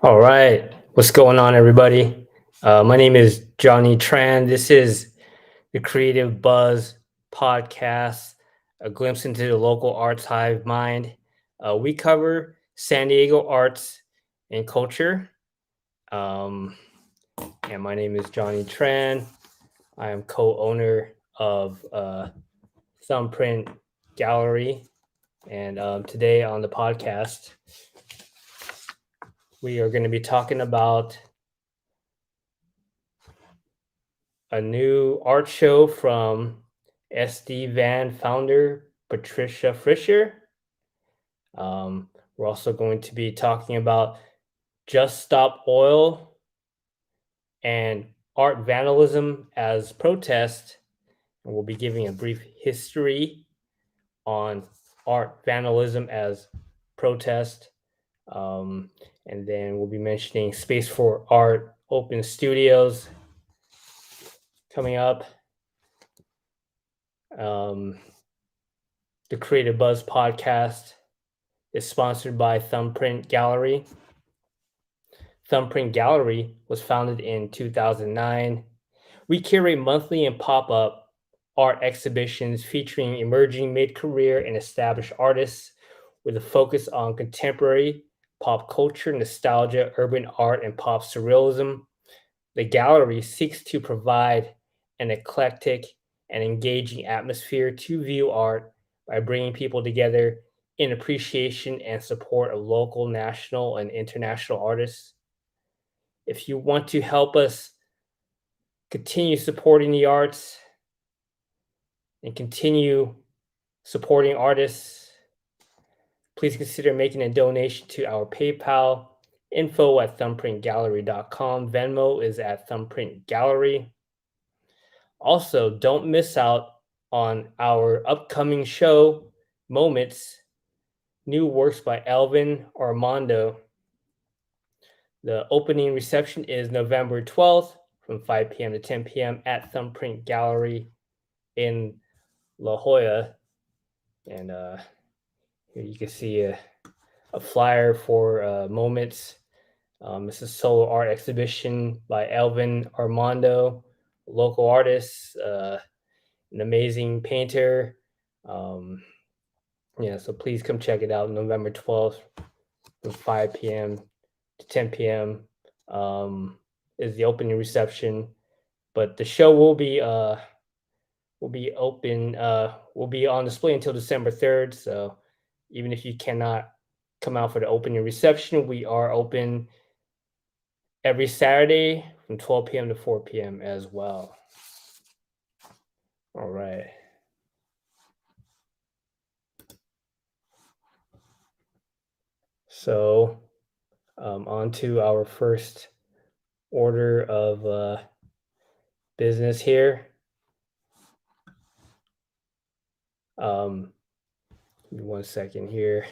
All right. What's going on, everybody? My name is Johnny Tran. This is the Creative Buzz podcast, a glimpse into the local arts hive mind. We cover San Diego arts and culture. And my name is Johnny Tran. I am co-owner of Thumbprint Gallery. And today on the podcast, we are going to be talking about a new art show from SD Van founder Patricia Fisher. We're also going to be talking about Just Stop Oil and art vandalism as protest. And we'll be giving a brief history on art vandalism as protest. And then we'll be mentioning Space for Art Open Studios coming up. The Creative Buzz podcast is sponsored by Thumbprint Gallery. Thumbprint Gallery was founded in 2009. We curate monthly and pop-up art exhibitions featuring emerging mid-career and established artists with a focus on contemporary pop culture, nostalgia, urban art, and pop surrealism. The gallery seeks to provide an eclectic and engaging atmosphere to view art by bringing people together in appreciation and support of local, national, and international artists. If you want to help us continue supporting the arts and continue supporting artists, please consider making a donation to our PayPal, info@thumbprintgallery.com. Venmo is at Thumbprint Gallery. Also, don't miss out on our upcoming show, Moments, new works by Elvin Armando. The opening reception is November 12th from 5 p.m. to 10 p.m. at Thumbprint Gallery in La Jolla. And here you can see a flyer for Moments. It's a solo art exhibition by Elvin Armando, local artist, an amazing painter. So please come check it out November 12th from 5 p.m. to 10 p.m. Is the opening reception, but the show will be open will be on display until December 3rd. So even if you cannot come out for the opening reception, we are open every Saturday from 12 p.m. to 4 p.m. as well. All right. So on to our first order of business here. Give me 1 second here.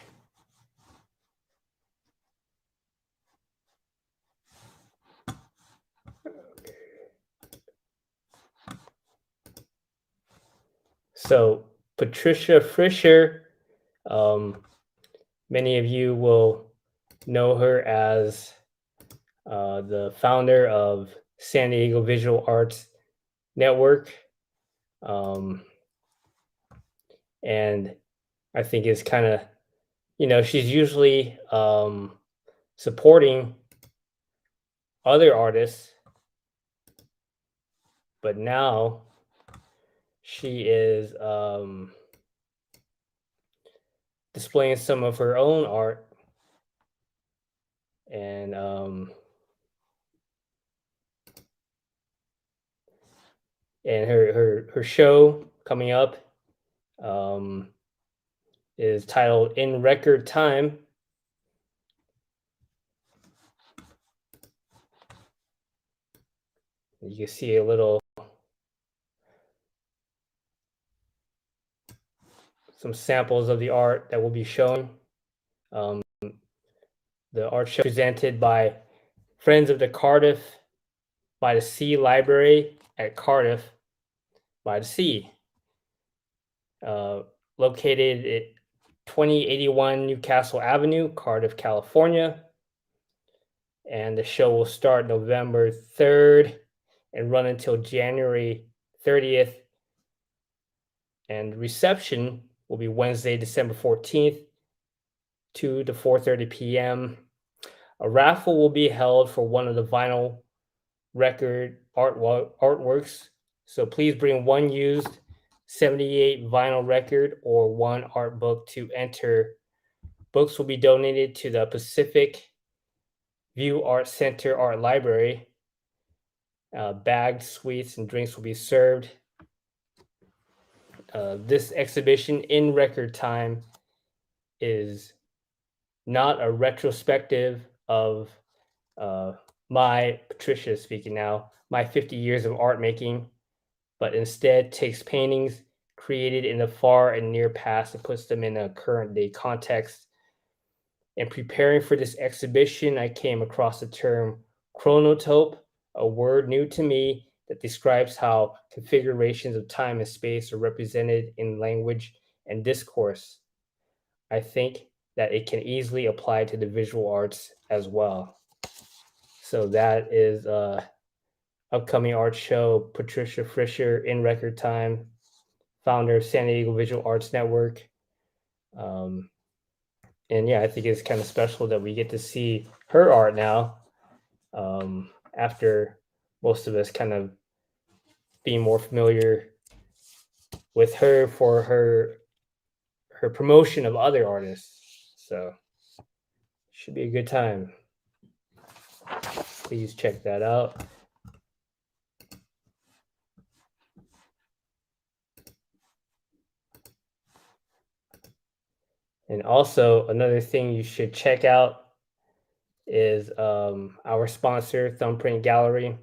So Patricia Frischer, many of you will know her as the founder of San Diego Visual Arts Network. And I think it's kind of, she's usually supporting other artists, but now she is displaying some of her own art, and her show coming up is titled In Record Time. You can see a little, some samples of the art that will be shown. The art show presented by Friends of the Cardiff by the Sea Library at Cardiff by the Sea, located at 2081 Newcastle Avenue, Cardiff, California. And the show will start November 3rd and run until January 30th. And reception will be Wednesday, December 14th, 2 to 4:30 p.m. A raffle will be held for one of the vinyl record artworks. So please bring one used 78 vinyl record or one art book to enter. Books will be donated to the Pacific View Art Center Art Library. Bagged sweets and drinks will be served. This exhibition, In Record Time, is not a retrospective of Patricia speaking now, my 50 years of art making, but instead takes paintings created in the far and near past and puts them in a current day context. In preparing for this exhibition, I came across the term chronotope, a word new to me that describes how configurations of time and space are represented in language and discourse. I think that it can easily apply to the visual arts as well. So that is upcoming art show, Patricia Frischer, In Record Time, founder of San Diego Visual Arts Network. And yeah, I think it's kind of special that we get to see her art now, after most of us kind of being more familiar with her for her promotion of other artists. So should be a good time. Please check that out. And also, another thing you should check out is our sponsor, Thumbprint Gallery.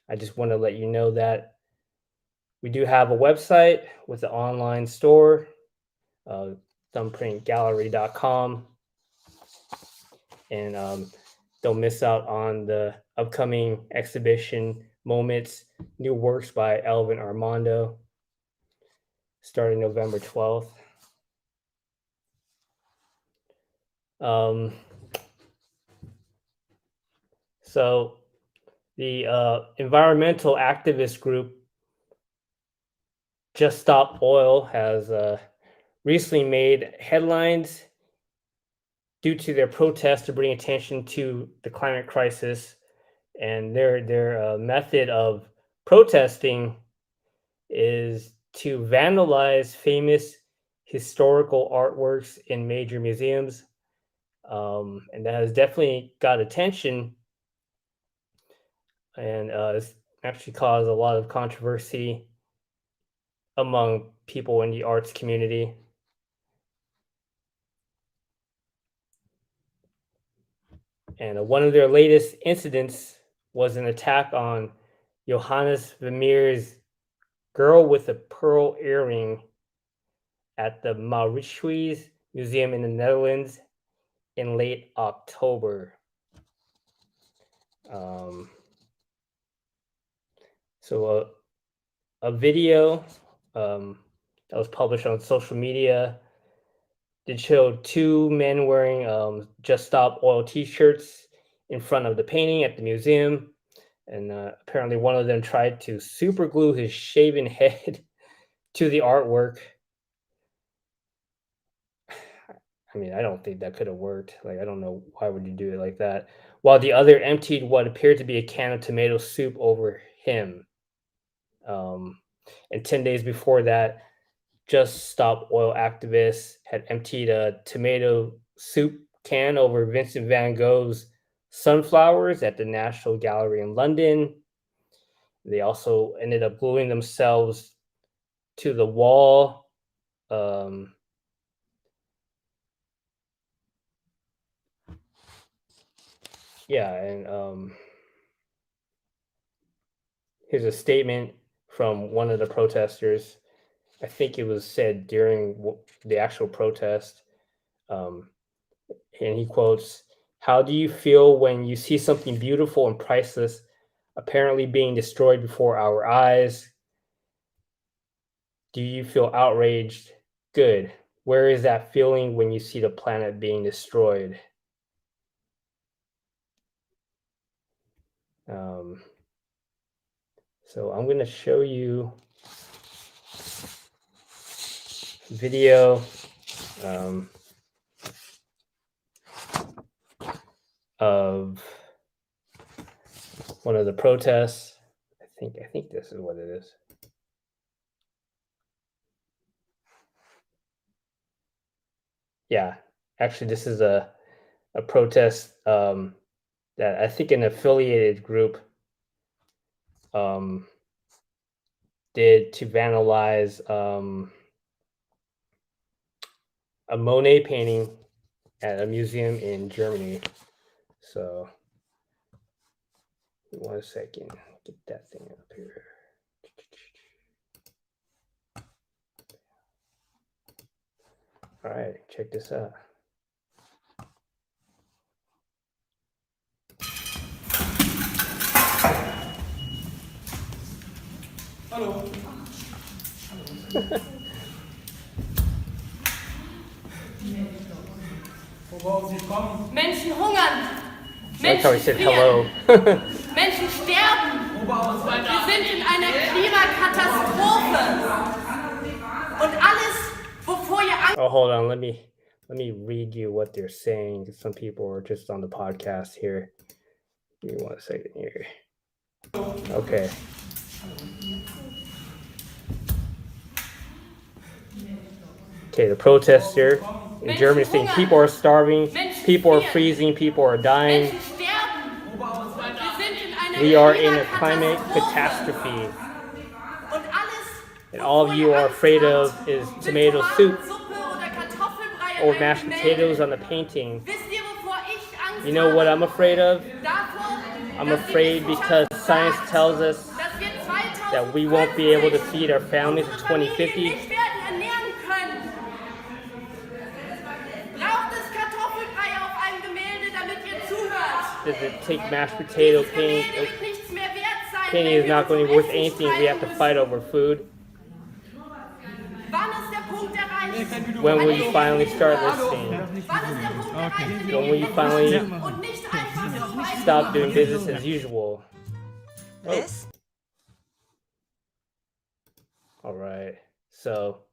I just want to let you know that we do have a website with an online store, uh, thumbprintgallery.com. And don't miss out on the upcoming exhibition Moments, New Works by Elvin Armando, starting November 12th. So the environmental activist group Just Stop Oil has recently made headlines due to their protest to bring attention to the climate crisis, and their method of protesting is to vandalize famous historical artworks in major museums, and that has definitely got attention, and it's actually caused a lot of controversy among people in the arts community. And one of their latest incidents was an attack on Johannes Vermeer's Girl with a Pearl Earring at the Mauritshuis Museum in the Netherlands in late October. So a video that was published on social media did show two men wearing Just Stop Oil t-shirts in front of the painting at the museum. And apparently one of them tried to super glue his shaven head to the artwork. I mean, I don't think that could have worked. Like, I don't know why would you do it like that. While the other emptied what appeared to be a can of tomato soup over him. And 10 days before that, Just Stop Oil activists had emptied a tomato soup can over Vincent van Gogh's sunflowers at the National Gallery in London. They also ended up gluing themselves to the wall. And here's a statement from one of the protesters. I think it was said during the actual protest. And he quotes, "How do you feel when you see something beautiful and priceless apparently being destroyed before our eyes? Do you feel outraged? Good. Where is that feeling when you see the planet being destroyed?" So I'm going to show you video of one of the protests. I think this is what it is. Yeah, actually, this is a protest that I think an affiliated group did to vandalize a Monet painting at a museum in Germany. So, 1 second, get that thing up here. All right, check this out. Hallo. Wo wollen Sie kommen? Menschen hungern. That's how he said hello. Menschen sterben. Wir sind in einer Klimakatastrophe. Und alles, wovor ihr Angst... Oh, hold on. Let me read you what they're saying. Some people are just on the podcast here. Give me 1 second here. Okay. Okay, the protester in Germany is saying people are starving, people are freezing, people are dying. We are in a climate catastrophe. And all you are afraid of is tomato soup. or mashed potatoes on the painting. Wisst ihr, wovor ich Angst You know what I'm habe? afraid of? Davor, I'm dass die afraid because Wissenschaft science sagt, tells us dass wir that we won't be able to feed our 2050 families in unsere Familien 2050. nicht werden ernähren können. Braucht es Kartoffelbrei auf einem Gemälde, damit ihr zuhört? Does it take mashed potato Dieses Gemälde painting? wird nichts mehr wert sein, Painting wenn is wir not uns going to um be worth Essen anything. We have to streiten fight müssen. over food. Wann ist der Punkt erreicht? When will you finally start Hallo. listening? Wann ist der Punkt erreicht, When will you finally und nicht einfach so stop doing weitermachen? business as usual? This All right. So,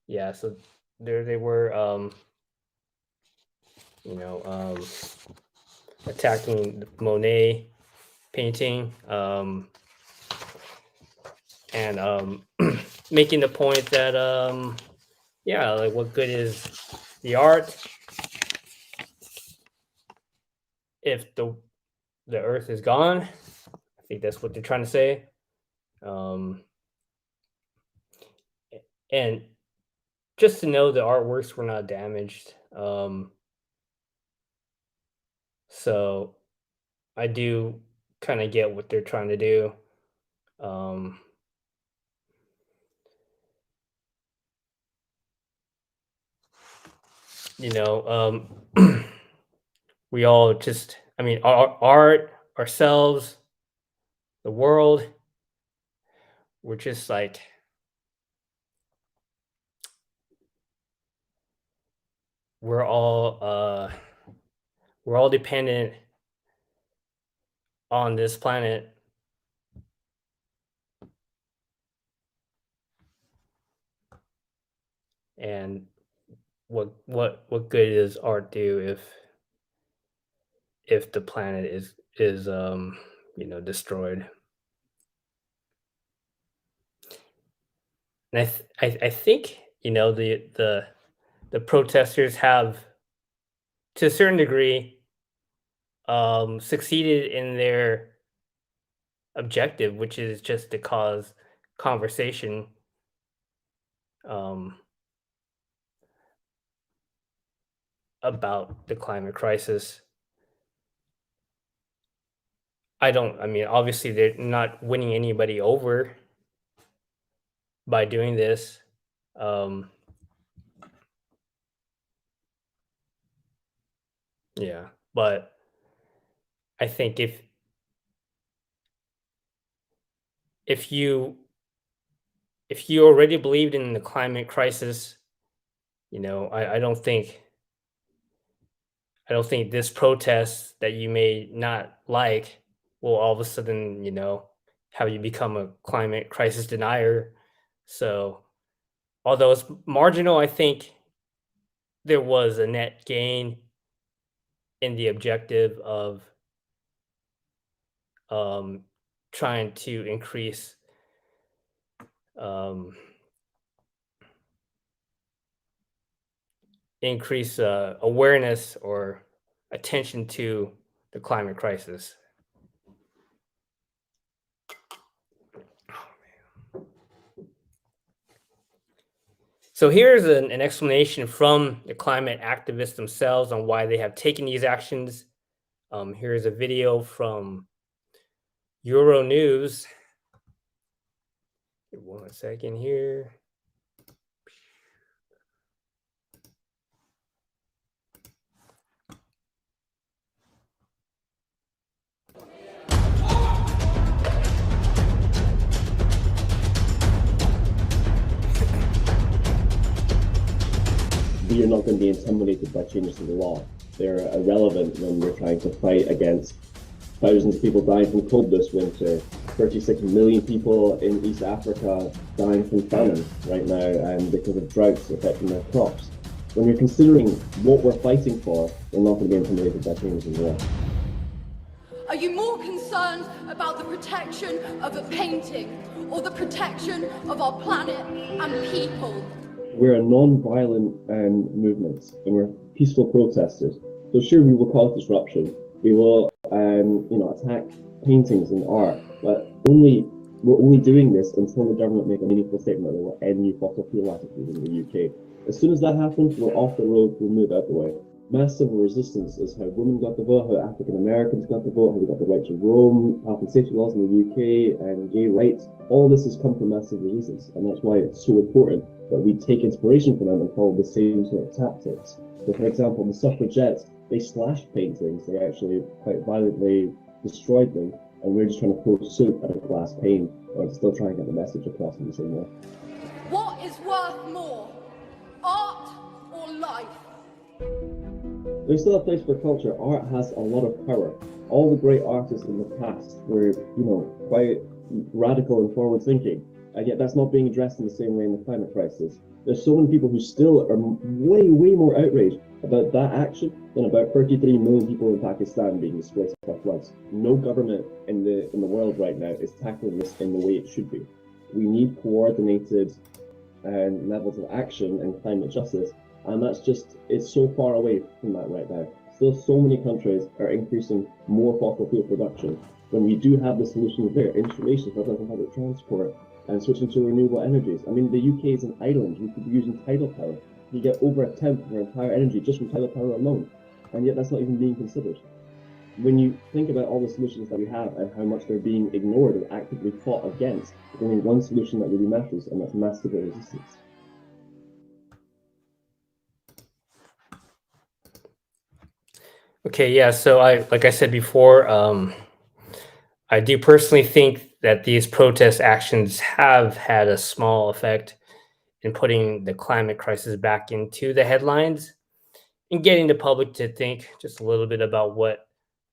yeah. So there they were. Attacking the Monet painting. And making the point that yeah, like what good is the art if the earth is gone? I think that's what they're trying to say. And just to know the artworks were not damaged. So I do kind of get what they're trying to do. We all just, I mean, our art, ourselves, the world, we're just like, we're all dependent on this planet. And what good does art do if the planet is destroyed? And I think the protesters have, to a certain degree, succeeded in their objective, which is just to cause conversation about the climate crisis. I mean, obviously they're not winning anybody over by doing this. Yeah, but I think if you already believed in the climate crisis, I don't think this protest that you may not like will all of a sudden, have you become a climate crisis denier. So, although it's marginal, I think there was a net gain in the objective of trying to increase awareness or attention to the climate crisis. So here's an explanation from the climate activists themselves on why they have taken these actions. Here's a video from Euronews. Give 1 second here. We are not going to be intimidated by changes to the law. They're irrelevant when we're trying to fight against thousands of people dying from cold this winter, 36 million people in East Africa dying from famine right now and because of droughts affecting their crops. When you're considering what we're fighting for, we're not going to be intimidated by changes in the law. Are you more concerned about the protection of a painting or the protection of our planet and people? We're a non-violent movement and we're peaceful protesters. So sure, we will cause disruption. We will, attack paintings and art, but only we're only doing this until the government make a meaningful statement that they will end new fossil fuel attitude in the UK. As soon as that happens, we're off the road, we'll move out the way. Mass civil resistance is how women got the vote, how African Americans got the vote, how we got the right to roam, health and safety laws in the UK, and gay rights. All this has come from massive resistance, and that's why it's so important that we take inspiration from them and follow the same sort of tactics. So, for example, the suffragettes, they slashed paintings, they actually quite violently destroyed them, and we're just trying to pull suit at a glass pane, or still trying to get the message across in the same way. What is worth more, art or life? There's still a place for culture. Art has a lot of power. All the great artists in the past were, quite radical and forward-thinking, and yet that's not being addressed in the same way in the climate crisis. There's so many people who still are way, way more outraged about that action than about 33 million people in Pakistan being displaced by floods. No government in the world right now is tackling this in the way it should be. We need coordinated levels of action and climate justice, and it's so far away from that right now. Still, so many countries are increasing more fossil fuel production when we do have the solutions there: insulation, public transport, and switching to renewable energies. I mean, the UK is an island. We could be using tidal power. You get over a tenth of our entire energy just from tidal power alone, and yet that's not even being considered. When you think about all the solutions that we have and how much they're being ignored and actively fought against, there's only one solution that really matters, and that's mass civil resistance. Okay, yeah. So like I said before, I do personally think that these protest actions have had a small effect in putting the climate crisis back into the headlines and getting the public to think just a little bit about what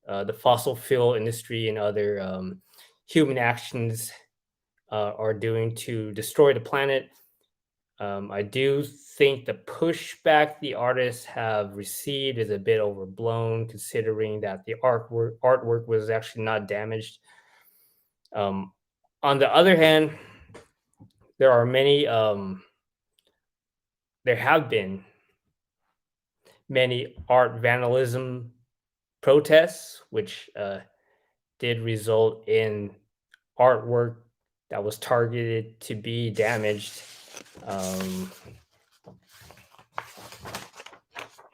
the fossil fuel industry and other human actions are doing to destroy the planet. I do think the pushback the artists have received is a bit overblown, considering that the artwork was actually not damaged. Um, on the other hand, there are there have been many art vandalism protests, which did result in artwork that was targeted to be damaged. Um,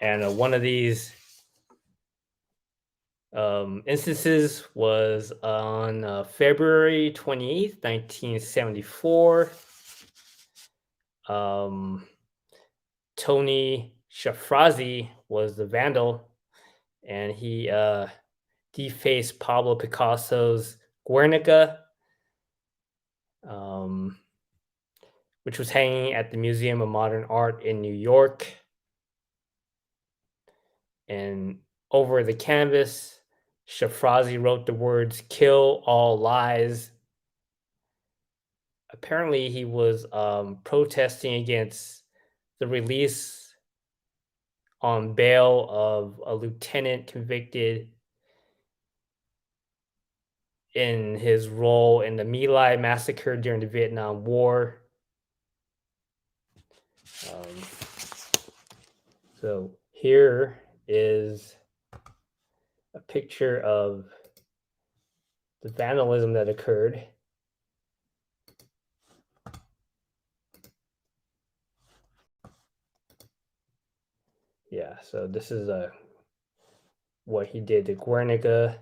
and one of these instances was on February 28th, 1974. Tony Shafrazi was the vandal, and he defaced Pablo Picasso's Guernica, which was hanging at the Museum of Modern Art in New York. And over the canvas, Shafrazi wrote the words "Kill all lies." Apparently, he was protesting against the release on bail of a lieutenant convicted in his role in the My Lai massacre during the Vietnam War. So here is a picture of the vandalism that occurred. Yeah, so this is what he did to Guernica.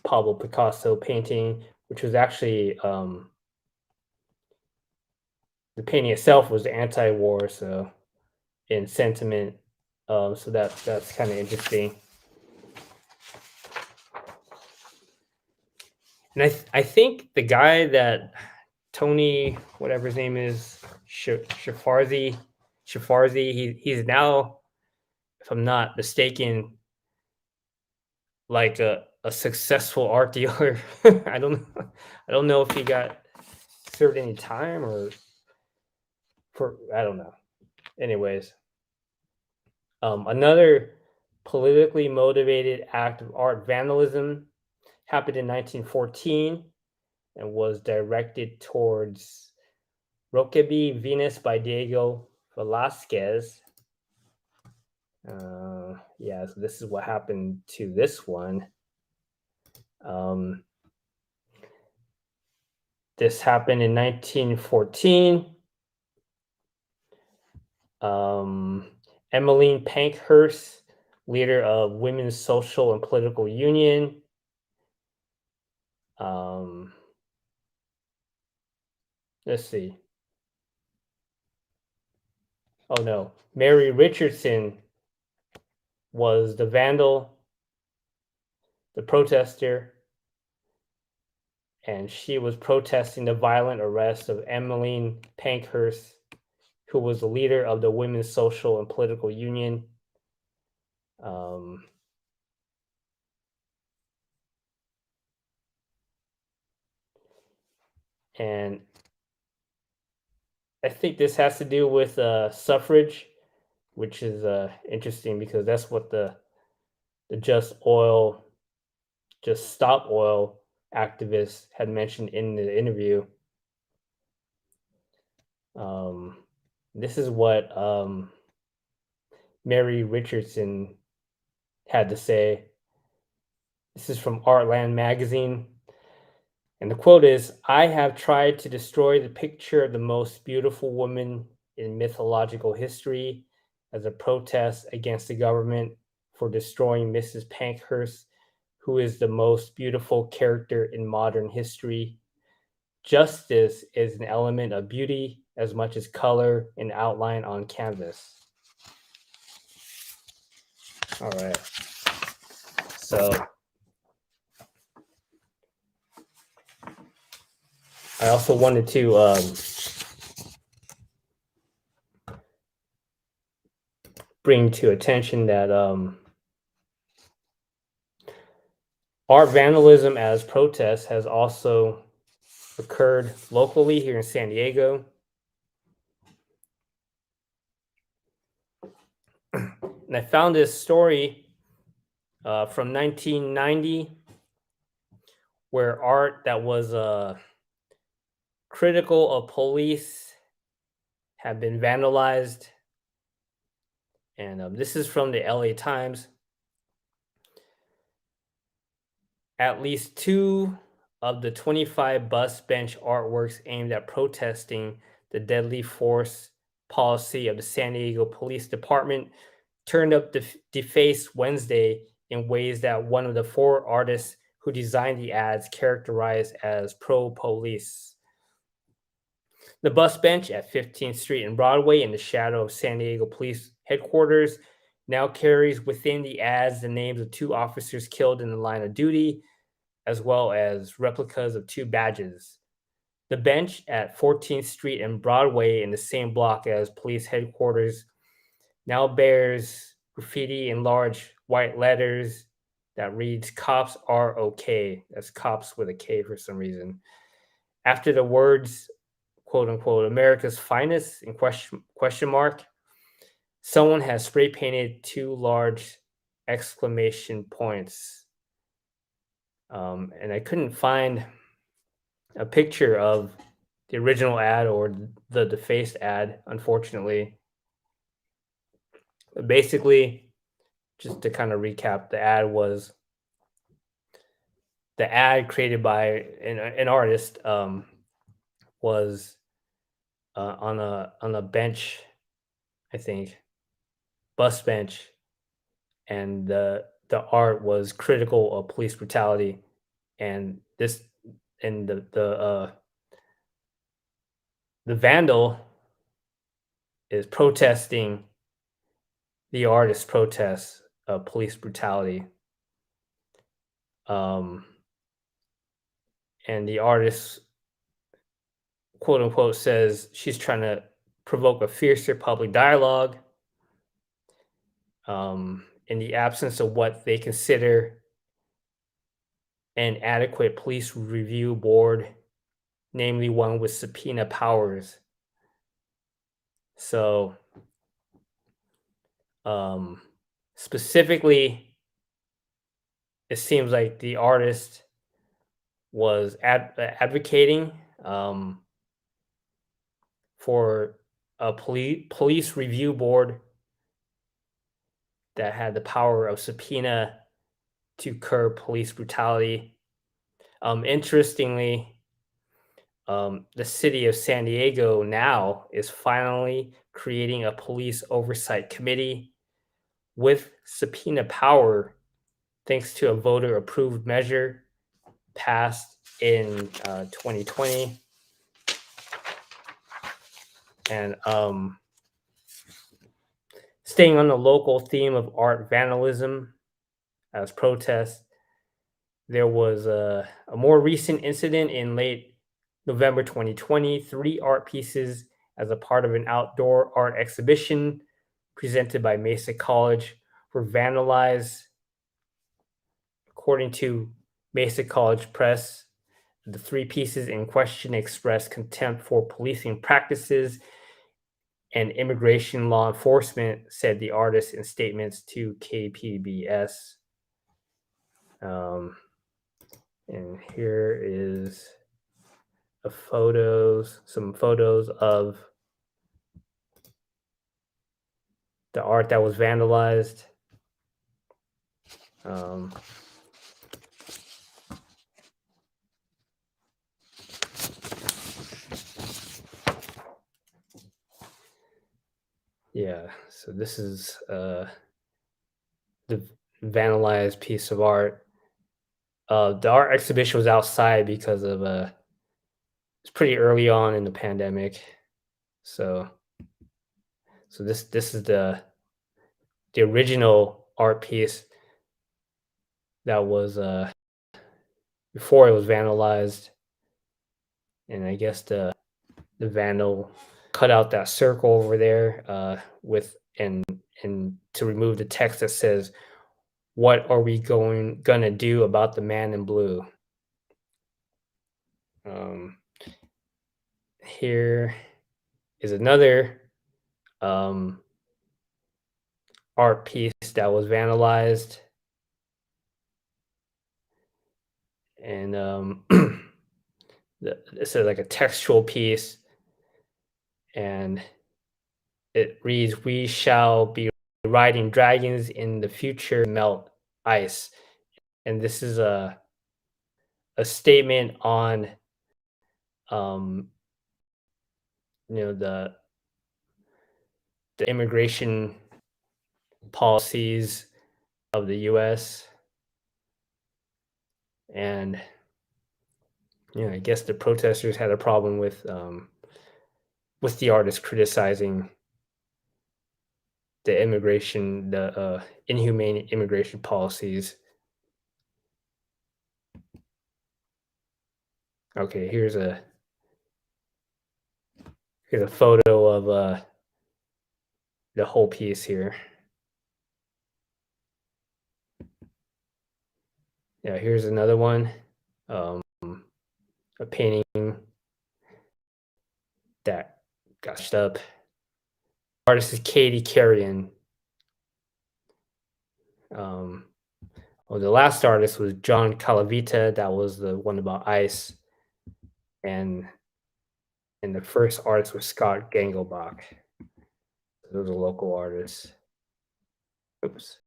Pablo Picasso painting, which was actually the painting itself was anti-war, so in sentiment. So that's kind of interesting. And I think the guy that Tony, whatever his name is, Shafarzi, he's now, if I'm not mistaken, like a successful art dealer. I don't know if he got served any time or I don't know. Anyways, another politically motivated act of art vandalism happened in 1914 and was directed towards Rokeby Venus by Diego Velázquez. Yeah, so this is what happened to this one. This happened in 1914. Emmeline Pankhurst, leader of Women's Social and Political Union. Let's see. Oh no, Mary Richardson was the vandal, the protester, and she was protesting the violent arrest of Emmeline Pankhurst, who was the leader of the Women's Social and Political Union. And I think this has to do with suffrage, which is interesting because that's what the Just Stop Oil activists had mentioned in the interview. This is what Mary Richardson had to say. This is from Artland magazine. And the quote is, "I have tried to destroy the picture of the most beautiful woman in mythological history as a protest against the government for destroying Mrs. Pankhurst, who is the most beautiful character in modern history. Justice is an element of beauty as much as color and outline on canvas." All right. So I also wanted to bring to attention that art vandalism as protest has also occurred locally here in San Diego. And I found this story from 1990 where art that was critical of police had been vandalized. And this is from the LA Times. At least 2 of the 25 bus bench artworks aimed at protesting the deadly force policy of the San Diego Police Department turned up defaced Wednesday in ways that one of the 4 artists who designed the ads characterized as pro-police. The bus bench at 15th Street and Broadway in the shadow of San Diego Police Headquarters now carries within the ads the names of 2 officers killed in the line of duty, as well as replicas of 2 badges. The bench at 14th Street and Broadway in the same block as police headquarters now bears graffiti in large white letters that reads "Cops are okay." That's cops with a K for some reason. After the words, quote unquote, "America's finest" in question mark, someone has spray painted 2 large exclamation points. And I couldn't find a picture of the original ad or the defaced ad, unfortunately. But basically, just to kind of recap, the ad created by an artist was on a bench, I think, bus bench, and the art was critical of police brutality, and this and the vandal is protesting the artist's protest of police brutality. And the artist, quote unquote, says she's trying to provoke a fiercer public dialogue in the absence of what they consider an adequate police review board, namely one with subpoena powers. So, specifically, it seems like the artist was advocating for a police review board that had the power of subpoena to curb police brutality. Interestingly, the city of San Diego now is finally creating a police oversight committee with subpoena power, thanks to a voter approved measure passed in 2020. And staying on the local theme of art vandalism as protests, there was a more recent incident in late November 2020. 3 art pieces as a part of an outdoor art exhibition presented by Mesa College were vandalized. According to Mesa College Press, the 3 pieces in question express contempt for policing practices and immigration law enforcement, said the artists in statements to KPBS. And here is some photos of the art that was vandalized. Yeah, so this is the vandalized piece of art. The art exhibition was outside because of it's pretty early on in the pandemic. So this is the original art piece that was before it was vandalized, and I guess the vandal cut out that circle over there with and to remove the text that says, "What are we gonna do about the man in blue?" Um, Here is another um, art piece that was vandalized, and this is like a textual piece, and it reads, "We shall be riding dragons in the future, melt ice." And this is a statement on um, the immigration policies of the U.S. And I guess the protesters had a problem with the artist criticizing the inhumane immigration policies. Okay, here's a photo of the whole piece here. Yeah, here's another one. A painting that got stitched up. Artist is Katie Carrion. Well, the last artist was John Calavita. That was the one about ice. And the first artist was Scott Gangelbach. Those are local artists. Oops.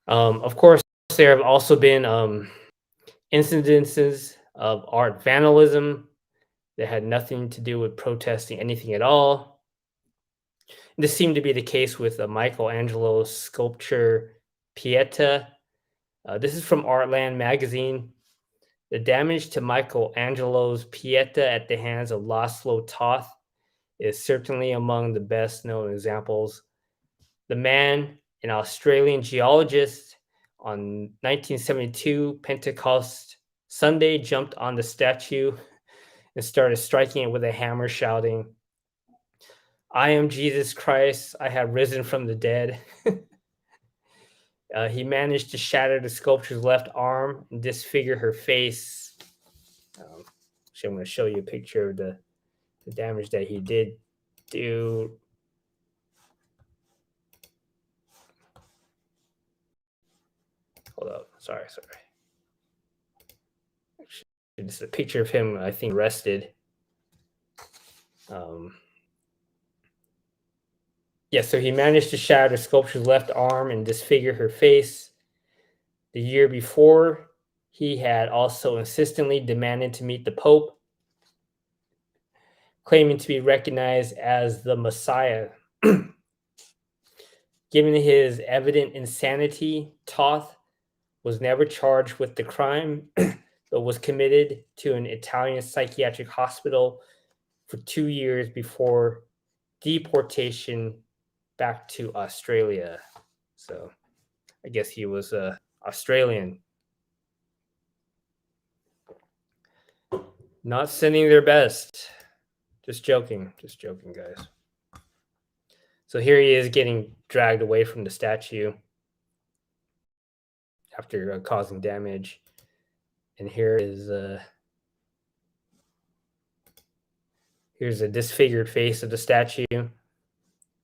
Of course, there have also been incidences of art vandalism that had nothing to do with protesting anything at all. This seemed to be the case with Michelangelo's sculpture Pieta. This is from Artland magazine. The damage to Michelangelo's Pieta at the hands of Laszlo Toth is certainly among the best known examples. The man, an Australian geologist, on 1972 Pentecost Sunday jumped on the statue and started striking it with a hammer, shouting, "I am Jesus Christ, I have risen from the dead." He managed to shatter the sculpture's left arm and disfigure her face. So I'm going to show you a picture of the damage that he did do. Hold up. Sorry. It's a picture of him, I think, arrested. Yeah, so he managed to shatter the sculpture's left arm and disfigure her face. The year before, he had also insistently demanded to meet the Pope, claiming to be recognized as the Messiah. Given his evident insanity, Toth was never charged with the crime, but was committed to an Italian psychiatric hospital for 2 years before deportation back to Australia. So I guess he was Australian. Not sending their best. Just joking, guys. So here he is getting dragged away from the statue after causing damage. And here is here's a disfigured face of the statue.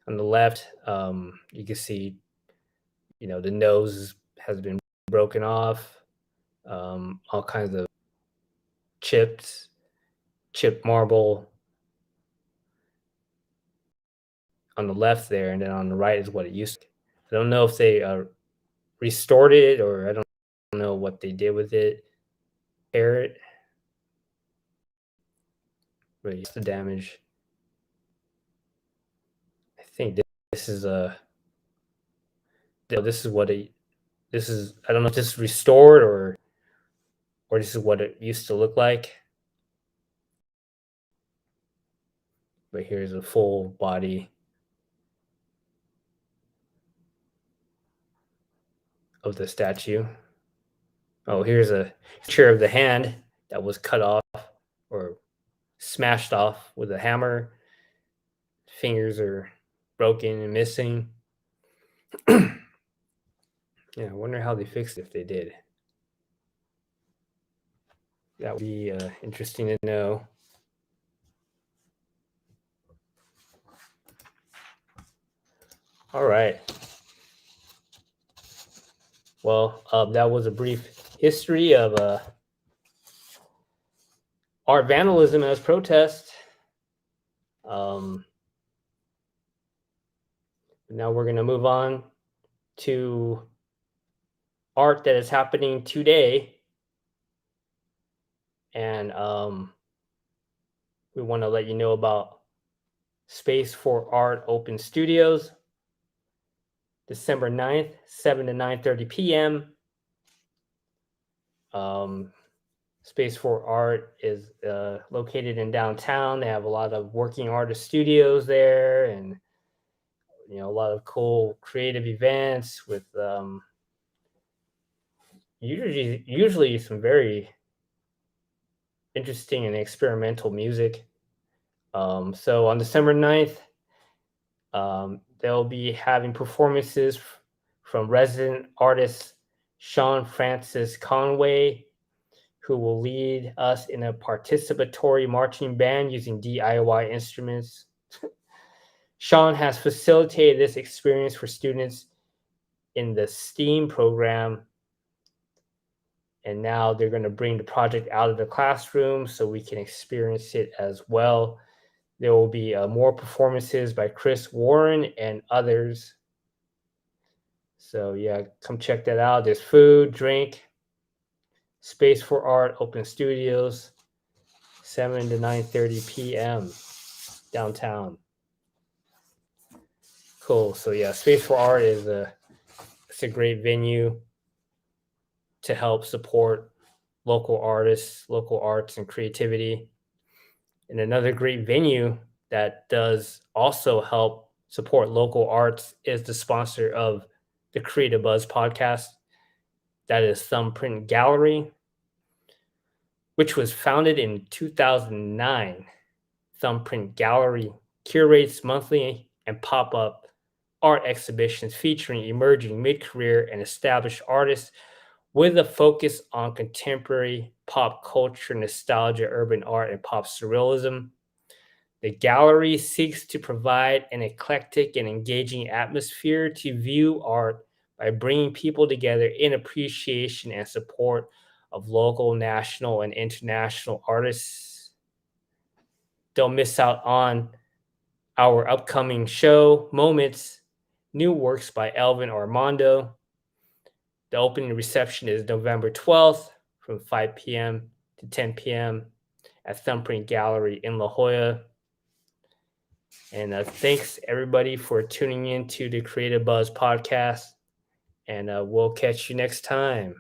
On the left, you can see, the nose has been broken off. All kinds of chipped marble on the left there, and then on the right is what it used to be. I don't know if they restored it, or I don't know what they did with it. Repair it, but it's the damage. I think this is this is what this is. I don't know if this is restored or this is what it used to look like. But here's a full body of the statue. Oh, here's a picture of the hand that was cut off or smashed off with a hammer. Fingers are broken and missing. Yeah, I wonder how they fixed it if they did. That would be interesting to know. All right. Well, that was a brief history of art vandalism as protest. Now we're going to move on to art that is happening today. And we want to let you know about Space for Art Open Studios, December 9th, 7 to 9:30 p.m. Space for Art is located in downtown. They have a lot of working artist studios there, and a lot of cool creative events with usually some very interesting and experimental music. So on December 9th, they'll be having performances from resident artist Sean Francis Conway, who will lead us in a participatory marching band using DIY instruments. Sean has facilitated this experience for students in the STEAM program, and now they're going to bring the project out of the classroom so we can experience it as well. There will be more performances by Chris Warren and others. So yeah, come check that out. There's food, drink, Space for Art, Open Studios, 7 to 9:30 p.m. downtown. Cool. So yeah, Space for Art is it's a great venue to help support local artists, local arts, and creativity. And another great venue that does also help support local arts is the sponsor of the Creative Buzz podcast. That is Thumbprint Gallery, which was founded in 2009. Thumbprint Gallery curates monthly and pop-up art exhibitions featuring emerging mid-career and established artists with a focus on contemporary pop culture, nostalgia, urban art, and pop surrealism. The gallery seeks to provide an eclectic and engaging atmosphere to view art by bringing people together in appreciation and support of local, national, and international artists. Don't miss out on our upcoming show, Moments, new works by Elvin Armando. The opening reception is November 12th from 5 p.m. to 10 p.m. at Thumbprint Gallery in La Jolla. And thanks everybody for tuning in to the Creative Buzz podcast. And we'll catch you next time.